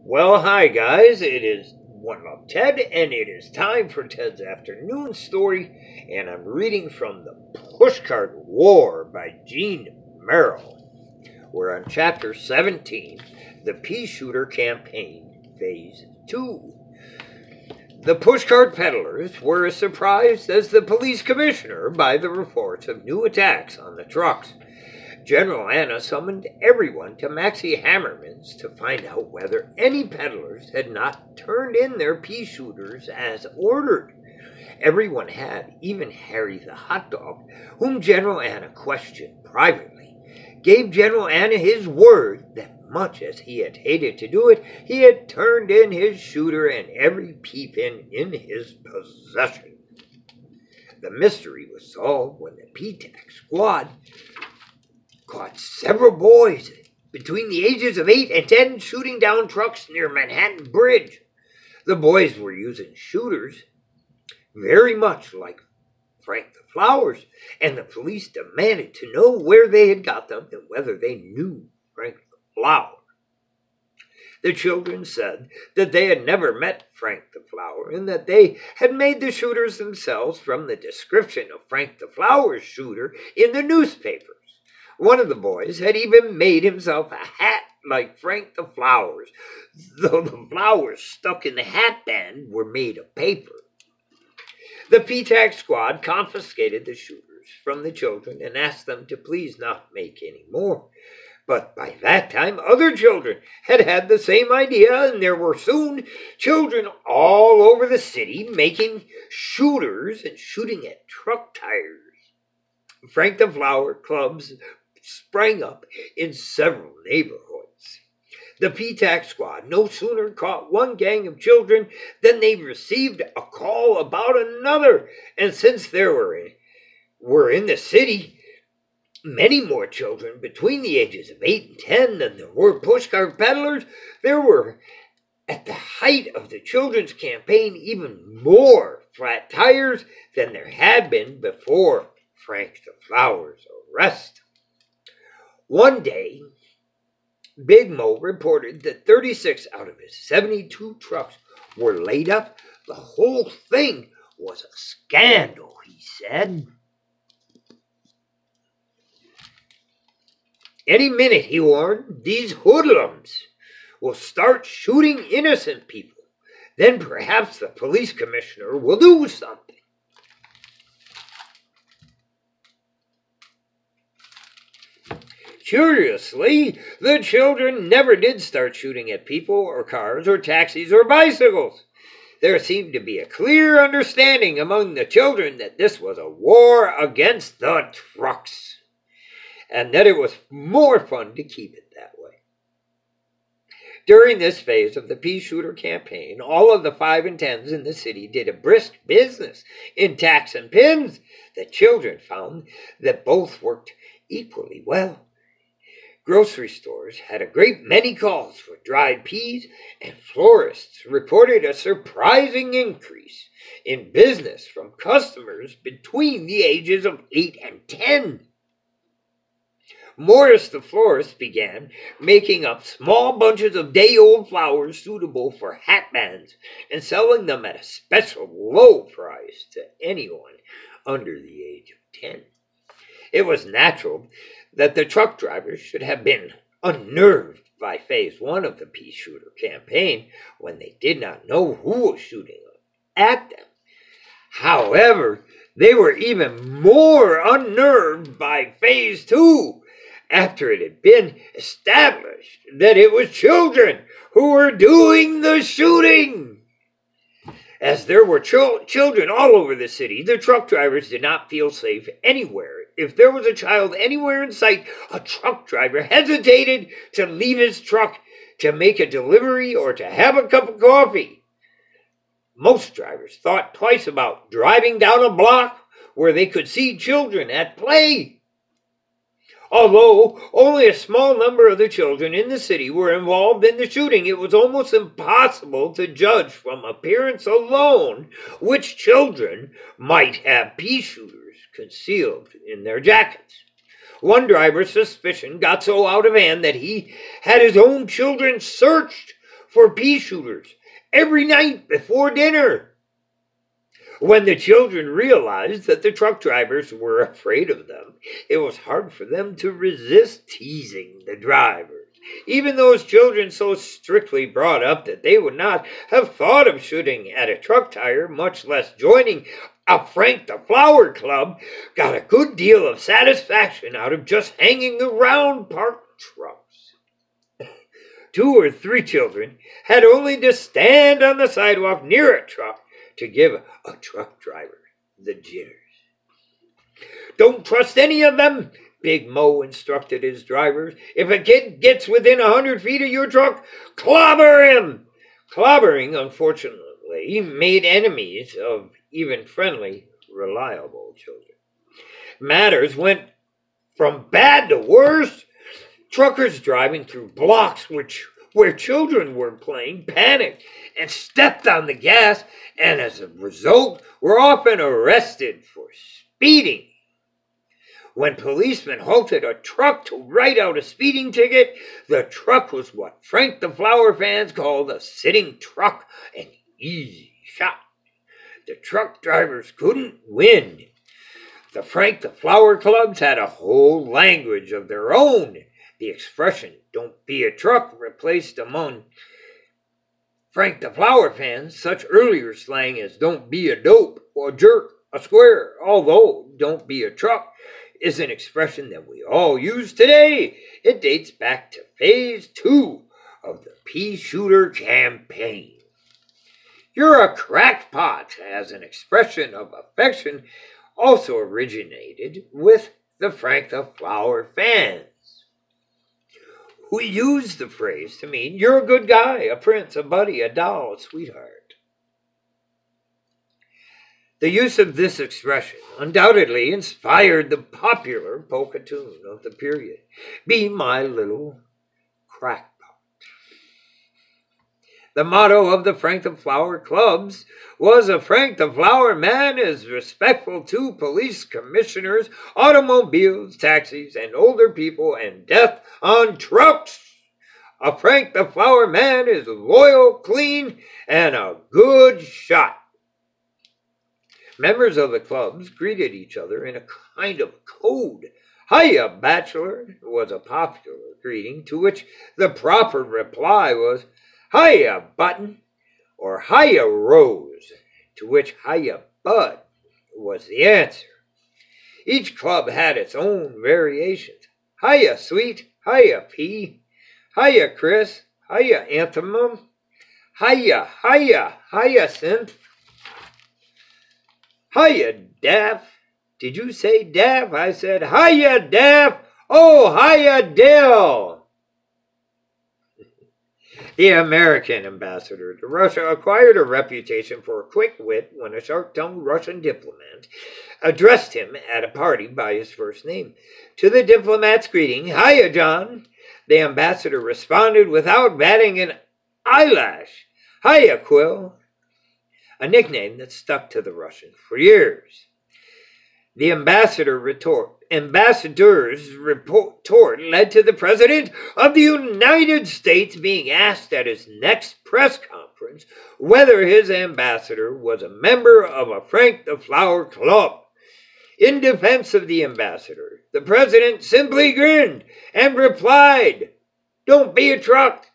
Well, hi guys, it is One Love Ted, and it is time for Ted's afternoon story, and I'm reading from the Pushcart War by Gene Merrill. We're on chapter 17, the Pea Shooter Campaign, Phase 2. The pushcart peddlers were as surprised as the police commissioner by the reports of new attacks on the trucks. General Anna summoned everyone to Maxie Hammerman's to find out whether any peddlers had not turned in their pea shooters as ordered. Everyone had, even Harry the hot dog, whom General Anna questioned privately, gave General Anna his word that much as he had hated to do it, he had turned in his shooter and every pea pin in his possession. The mystery was solved when the P-TAC squad caught several boys between the ages of 8 and 10 shooting down trucks near Manhattan Bridge. The boys were using shooters very much like Frank the Flowers, and the police demanded to know where they had got them and whether they knew Frank the Flower. The children said that they had never met Frank the Flower and that they had made the shooters themselves from the description of Frank the Flower's shooter in the newspapers. One of the boys had even made himself a hat like Frank the Flower's, though the flowers stuck in the hat band were made of paper. The P-TAC squad confiscated the shooters from the children and asked them to please not make any more. But by that time, other children had had the same idea, and there were soon children all over the city making shooters and shooting at truck tires. Frank the Flower clubs sprang up in several neighborhoods. The P-TAC squad no sooner caught one gang of children than they received a call about another, and since there were in the city many more children between the ages of 8 and 10 than there were pushcart peddlers, there were, at the height of the children's campaign, even more flat tires than there had been before Frank the Flower's arrest. One day, Big Mo reported that 36 out of his 72 trucks were laid up. The whole thing was a scandal, he said. Any minute, he warned, these hoodlums will start shooting innocent people. Then perhaps the police commissioner will do something. Curiously, the children never did start shooting at people or cars or taxis or bicycles. There seemed to be a clear understanding among the children that this was a war against the trucks, and that it was more fun to keep it that way. During this phase of the pea shooter campaign, all of the 5 and 10s in the city did a brisk business in tacks and pins. The children found that both worked equally well. Grocery stores had a great many calls for dried peas, and florists reported a surprising increase in business from customers between the ages of 8 and 10. Morris the florist began making up small bunches of day-old flowers suitable for hat bands and selling them at a special low price to anyone under the age of 10. It was natural that the truck drivers should have been unnerved by phase 1 of the pea shooter campaign when they did not know who was shooting at them. However, they were even more unnerved by phase 2 after it had been established that it was children who were doing the shooting. As there were children all over the city, the truck drivers did not feel safe anywhere. If there was a child anywhere in sight, a truck driver hesitated to leave his truck to make a delivery or to have a cup of coffee. Most drivers thought twice about driving down a block where they could see children at play. Although only a small number of the children in the city were involved in the shooting, it was almost impossible to judge from appearance alone which children might have pea shooters concealed in their jackets. One driver's suspicion got so out of hand that he had his own children searched for pea shooters every night before dinner. When the children realized that the truck drivers were afraid of them, it was hard for them to resist teasing the drivers. Even those children so strictly brought up that they would not have thought of shooting at a truck tire, much less joining a Frank the Flower Club, got a good deal of satisfaction out of just hanging around parked trucks. 2 or 3 children had only to stand on the sidewalk near a truck to give a truck driver the jitters. "Don't trust any of them," Big Mo instructed his drivers. "If a kid gets within 100 feet of your truck, clobber him." Clobbering, unfortunately, made enemies of even friendly, reliable children. Matters went from bad to worse. Truckers driving through blocks where children were playing panicked and stepped on the gas, and as a result were often arrested for speeding. When policemen halted a truck to write out a speeding ticket, the truck was what Frank the Flower fans called a sitting truck, an easy shot. The truck drivers couldn't win. The Frank the Flower clubs had a whole language of their own. The expression, "don't be a truck," replaced among Frank the Flower fans such earlier slang as "don't be a dope," or "jerk," a square, although "don't be a truck" is an expression that we all use today. It dates back to phase 2 of the pea shooter campaign. "You're a crackpot," as an expression of affection, also originated with the Frank the Flower fans. We use the phrase to mean you're a good guy, a prince, a buddy, a doll, a sweetheart. The use of this expression undoubtedly inspired the popular polka tune of the period, "Be My Little Crackpot." The motto of the Frank the Flower clubs was, "A Frank the Flower man is respectful to police commissioners, automobiles, taxis, and older people, and death on trucks. A Frank the Flower man is loyal, clean, and a good shot." Members of the clubs greeted each other in a kind of code. "Hiya, bachelor," was a popular greeting, to which the proper reply was, "Hiya, button," or "Hiya, Rose," to which "Hiya, bud" was the answer. Each club had its own variations. "Hiya, sweet," "Hiya, pea," "Hiya, Chris," "Hiya, anthemum," "Hiya, hiya, hyacinth," "Hiya, Daff." "Did you say Daff?" I said, "Hiya, Daff." "Oh, hiya, Dill." The American ambassador to Russia acquired a reputation for quick wit when a sharp-tongued Russian diplomat addressed him at a party by his first name. To the diplomat's greeting, "Hiya, John," the ambassador responded without batting an eyelash, "Hiya, Quill," a nickname that stuck to the Russian for years. The ambassador's retort led to the President of the United States being asked at his next press conference whether his ambassador was a member of a Frank the Flower club. In defense of the ambassador, the President simply grinned and replied, "Don't be a truck."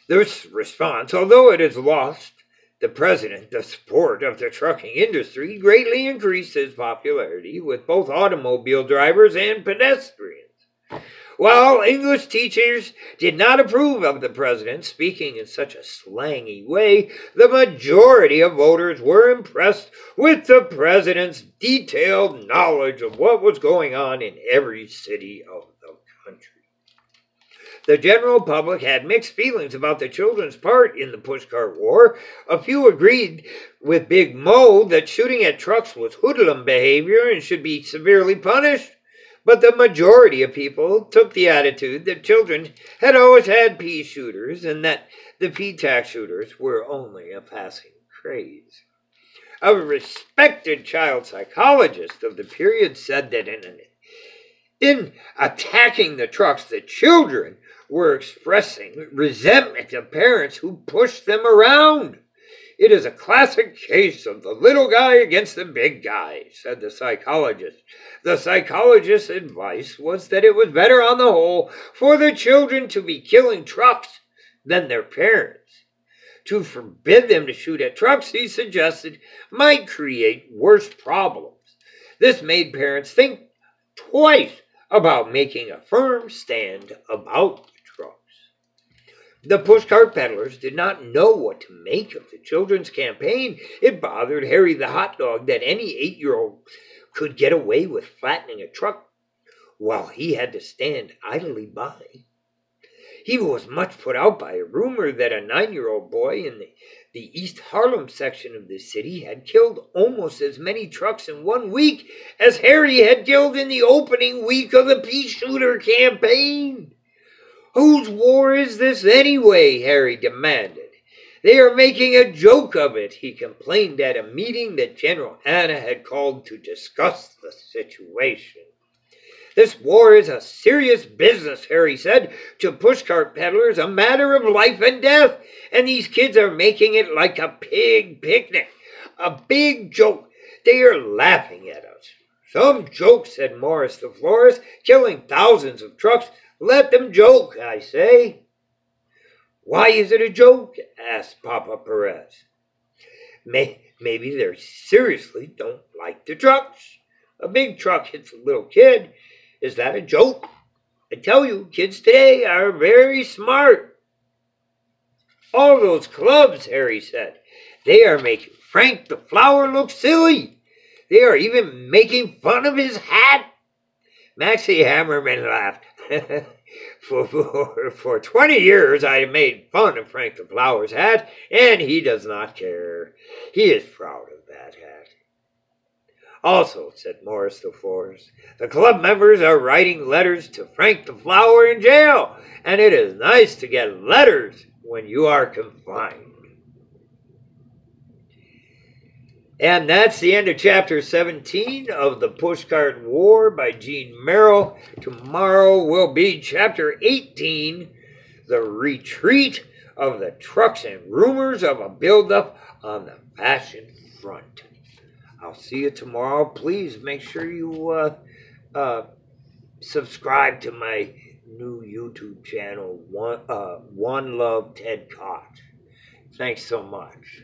This response, although it has lost the President the support of the trucking industry, greatly increased his popularity with both automobile drivers and pedestrians. While English teachers did not approve of the President speaking in such a slangy way, the majority of voters were impressed with the President's detailed knowledge of what was going on in every city of the country. The general public had mixed feelings about the children's part in the Pushcart War. A few agreed with Big Mo that shooting at trucks was hoodlum behavior and should be severely punished. But the majority of people took the attitude that children had always had pea shooters and that the pea tax shooters were only a passing craze. A respected child psychologist of the period said that in attacking the trucks, the children were expressing resentment of parents who pushed them around. "It is a classic case of the little guy against the big guy," said the psychologist. The psychologist's advice was that it was better on the whole for the children to be killing trucks than their parents. To forbid them to shoot at trucks, he suggested, might create worse problems. This made parents think twice about making a firm stand about the trucks. The pushcart peddlers did not know what to make of the children's campaign. It bothered Harry the hot dog that any 8-year-old could get away with flattening a truck while he had to stand idly by. He was much put out by a rumor that a 9-year-old boy in the East Harlem section of the city had killed almost as many trucks in 1 week as Harry had killed in the opening week of the pea shooter campaign. "Whose war is this anyway?" Harry demanded. "They are making a joke of it," he complained at a meeting that General Hanna had called to discuss the situation. "This war is a serious business," Harry said, "to pushcart peddlers, a matter of life and death, and these kids are making it like a pig picnic, a big joke. They are laughing at us." "Some joke," said Morris the florist, "killing thousands of trucks. Let them joke, I say." "Why is it a joke?" asked Papa Perez. Maybe they seriously don't like the trucks. A big truck hits a little kid. Is that a joke? I tell you, kids today are very smart." "All those clubs," Harry said, "they are making Frank the Flower look silly. They are even making fun of his hat." Maxie Hammerman laughed. For 20 years I have made fun of Frank the Flower's hat, and he does not care. He is proud of that hat. "Also," said Morris the florist, "the club members are writing letters to Frank the Flower in jail, and it is nice to get letters when you are confined." And that's the end of Chapter 17 of The Pushcart War by Gene Merrill. Tomorrow will be Chapter 18, The Retreat of the Trucks and Rumors of a Buildup on the Fashion Front. I'll see you tomorrow. Please make sure you subscribe to my new YouTube channel, One Love Ted Koch. Thanks so much.